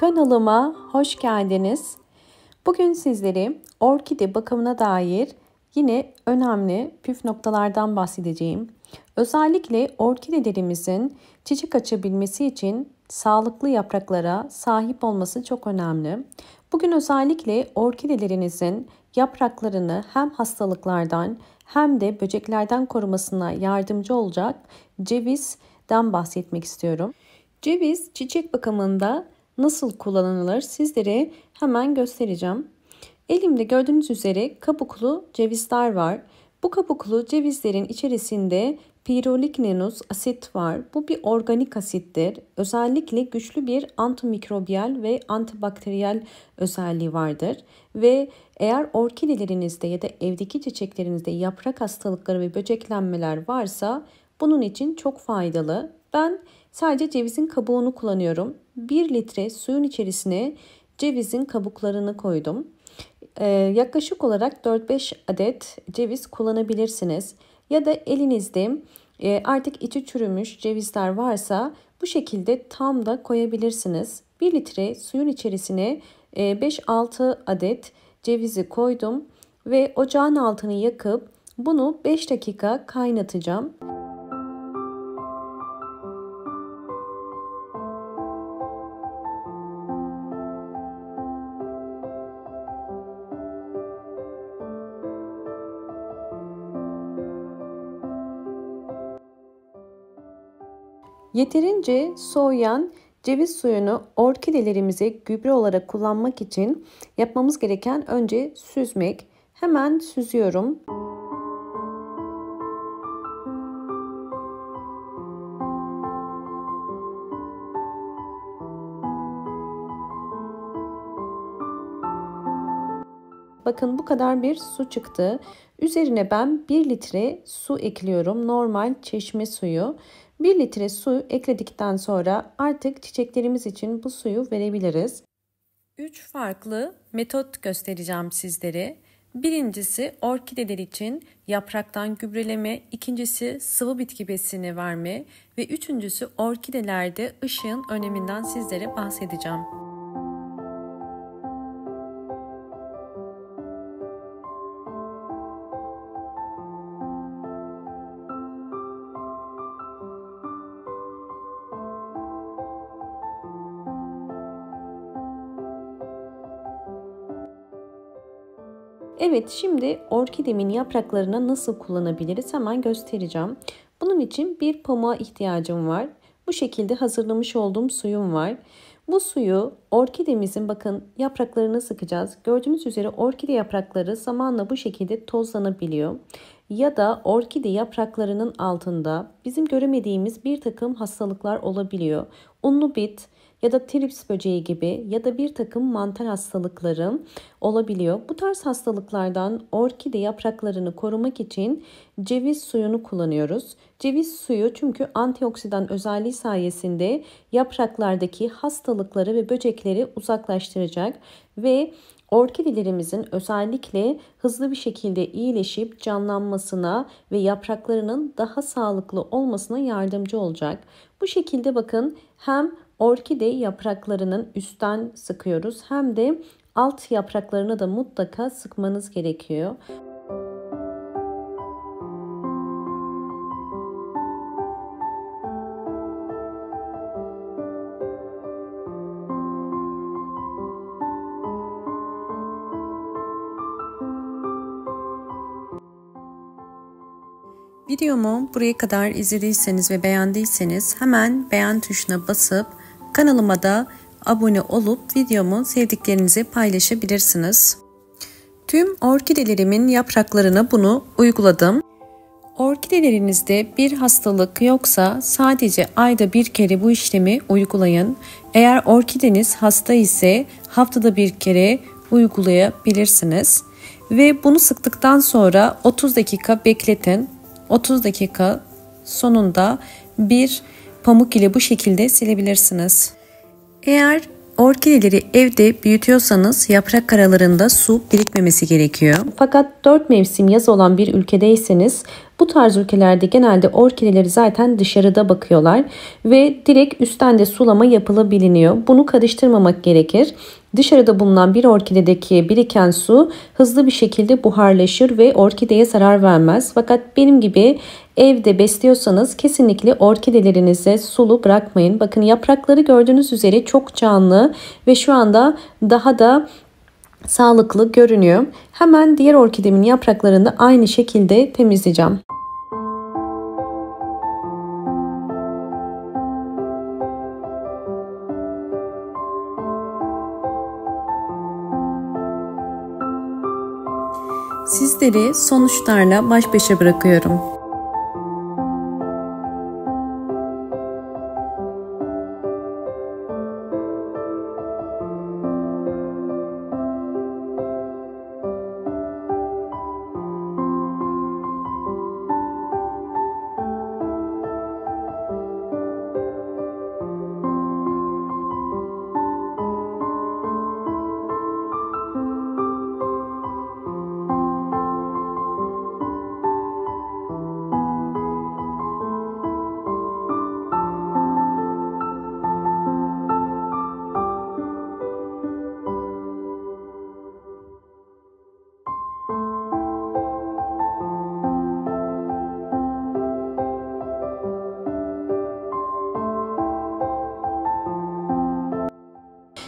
Kanalıma hoş geldiniz. Bugün sizlere orkide bakımına dair yine önemli püf noktalardan bahsedeceğim. Özellikle orkidelerimizin çiçek açabilmesi için sağlıklı yapraklara sahip olması çok önemli. Bugün özellikle orkidelerinizin yapraklarını hem hastalıklardan hem de böceklerden korumasına yardımcı olacak cevizden bahsetmek istiyorum. Ceviz çiçek bakımında nasıl kullanılır sizlere hemen göstereceğim. Elimde gördüğünüz üzere kabuklu cevizler var. Bu kabuklu cevizlerin içerisinde Pyrrolignanus asit var. Bu bir organik asittir. Özellikle güçlü bir antimikrobiyal ve antibakteriyel özelliği vardır. Ve eğer orkidelerinizde ya da evdeki çiçeklerinizde yaprak hastalıkları ve böceklenmeler varsa bunun için çok faydalı. Ben sadece cevizin kabuğunu kullanıyorum. 1 litre suyun içerisine cevizin kabuklarını koydum. Yaklaşık olarak 4-5 adet ceviz kullanabilirsiniz. Ya da elinizde artık içi çürümüş cevizler varsa bu şekilde tam da koyabilirsiniz. 1 litre suyun içerisine 5-6 adet cevizi koydum ve ocağın altını yakıp bunu 5 dakika kaynatacağım. Yeterince soğuyan ceviz suyunu orkidelerimize gübre olarak kullanmak için yapmamız gereken önce süzmek. Hemen süzüyorum. Bakın bu kadar bir su çıktı. Üzerine ben 1 litre su ekliyorum. Normal çeşme suyu. 1 litre su ekledikten sonra artık çiçeklerimiz için bu suyu verebiliriz. 3 farklı metot göstereceğim sizlere. Birincisi orkideler için yapraktan gübreleme, ikincisi sıvı bitki besini verme ve üçüncüsü orkidelerde ışığın öneminden sizlere bahsedeceğim. Evet, şimdi orkidemin yapraklarını nasıl kullanabiliriz hemen göstereceğim. Bunun için bir pamuğa ihtiyacım var. Bu şekilde hazırlamış olduğum suyum var. Bu suyu orkidemizin bakın yapraklarını sıkacağız. Gördüğünüz üzere orkide yaprakları zamanla bu şekilde tozlanabiliyor. Ya da orkide yapraklarının altında bizim göremediğimiz bir takım hastalıklar olabiliyor. Unlu bit ya da trips böceği gibi ya da bir takım mantar hastalıkları olabiliyor. Bu tarz hastalıklardan orkide yapraklarını korumak için ceviz suyunu kullanıyoruz. Ceviz suyu çünkü antioksidan özelliği sayesinde yapraklardaki hastalıkları ve böcekleri uzaklaştıracak ve orkidelerimizin özellikle hızlı bir şekilde iyileşip canlanmasına ve yapraklarının daha sağlıklı olmasına yardımcı olacak. Bu şekilde bakın hem orkide yapraklarının üstten sıkıyoruz hem de alt yapraklarını da mutlaka sıkmanız gerekiyor. Videomu buraya kadar izlediyseniz ve beğendiyseniz hemen beğen tuşuna basıp kanalıma da abone olup videomu sevdiklerinize paylaşabilirsiniz. Tüm orkidelerimin yapraklarına bunu uyguladım. Orkidelerinizde bir hastalık yoksa sadece ayda bir kere bu işlemi uygulayın. Eğer orkideniz hasta ise haftada bir kere uygulayabilirsiniz. Ve bunu sıktıktan sonra 30 dakika bekletin. 30 dakika sonunda bir pamuk ile bu şekilde silebilirsiniz. Eğer orkideleri evde büyütüyorsanız yaprak aralarında su birikmemesi gerekiyor. Fakat 4 mevsim yaz olan bir ülkedeyseniz Bu tarz ülkelerde genelde orkideleri zaten dışarıda bakıyorlar ve direkt üstten de sulama yapılabiliyor. Bunu karıştırmamak gerekir. Dışarıda bulunan bir orkidedeki biriken su hızlı bir şekilde buharlaşır ve orkideye zarar vermez. Fakat benim gibi evde besliyorsanız kesinlikle orkidelerinize sulu bırakmayın. Bakın yaprakları gördüğünüz üzere çok canlı ve şu anda daha da sağlıklı görünüyor. Hemen diğer orkidemin yapraklarını aynı şekilde temizleyeceğim. Sizleri sonuçlarla baş başa bırakıyorum.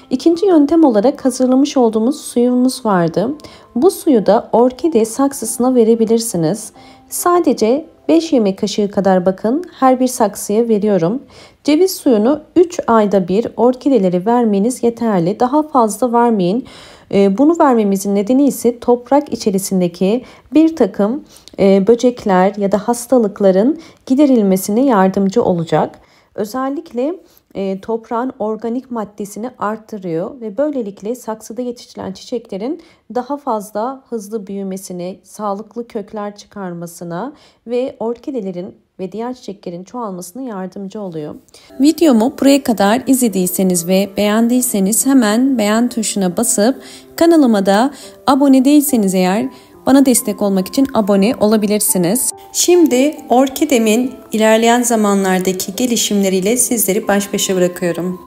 İkinci yöntem olarak hazırlamış olduğumuz suyumuz vardı. Bu suyu da orkide saksısına verebilirsiniz. Sadece 5 yemek kaşığı kadar bakın her bir saksıya veriyorum. Ceviz suyunu 3 ayda bir orkidelere vermeniz yeterli. Daha fazla vermeyin. Bunu vermemizin nedeni ise toprak içerisindeki bir takım böcekler ya da hastalıkların giderilmesine yardımcı olacak. Özellikle toprağın organik maddesini arttırıyor ve böylelikle saksıda yetiştirilen çiçeklerin daha fazla hızlı büyümesine, sağlıklı kökler çıkarmasına ve orkidelerin ve diğer çiçeklerin çoğalmasına yardımcı oluyor. Videomu buraya kadar izlediyseniz ve beğendiyseniz hemen beğen tuşuna basıp kanalıma da abone değilseniz eğer bana destek olmak için abone olabilirsiniz. Şimdi orkidemin ilerleyen zamanlardaki gelişimleriyle sizleri baş başa bırakıyorum.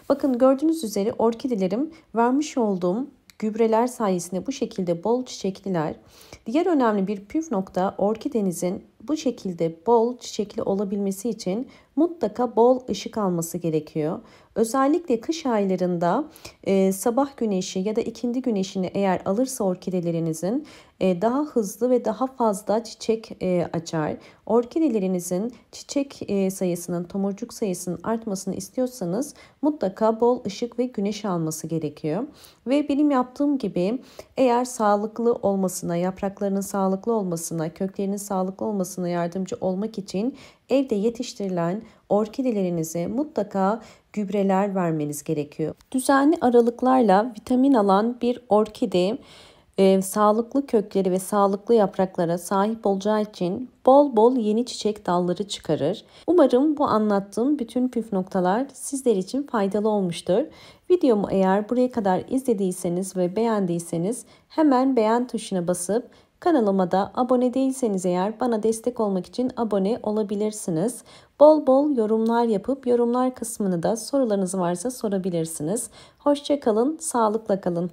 Bakın gördüğünüz üzere orkidelerim vermiş olduğum gübreler sayesinde bu şekilde bol çiçekliler. Diğer önemli bir püf nokta orkidenizin bu şekilde bol çiçekli olabilmesi için mutlaka bol ışık alması gerekiyor. Özellikle kış aylarında sabah güneşi ya da ikindi güneşini eğer alırsa orkidelerinizin daha hızlı ve daha fazla çiçek açar. Orkidelerinizin çiçek sayısının, tomurcuk sayısının artmasını istiyorsanız mutlaka bol ışık ve güneş alması gerekiyor. Ve benim yaptığım gibi eğer sağlıklı olmasına, yapraklarının sağlıklı olmasına, köklerinin sağlıklı olmasına yardımcı olmak için evde yetiştirilen orkidelerinize mutlaka gübreler vermeniz gerekiyor. Düzenli aralıklarla vitamin alan bir orkide sağlıklı kökleri ve sağlıklı yapraklara sahip olacağı için bol bol yeni çiçek dalları çıkarır. Umarım bu anlattığım bütün püf noktalar sizler için faydalı olmuştur. Videomu eğer buraya kadar izlediyseniz ve beğendiyseniz hemen beğen tuşuna basıp kanalıma da abone değilseniz eğer bana destek olmak için abone olabilirsiniz. Bol bol yorumlar yapıp yorumlar kısmını da sorularınız varsa sorabilirsiniz. Hoşça kalın, sağlıkla kalın.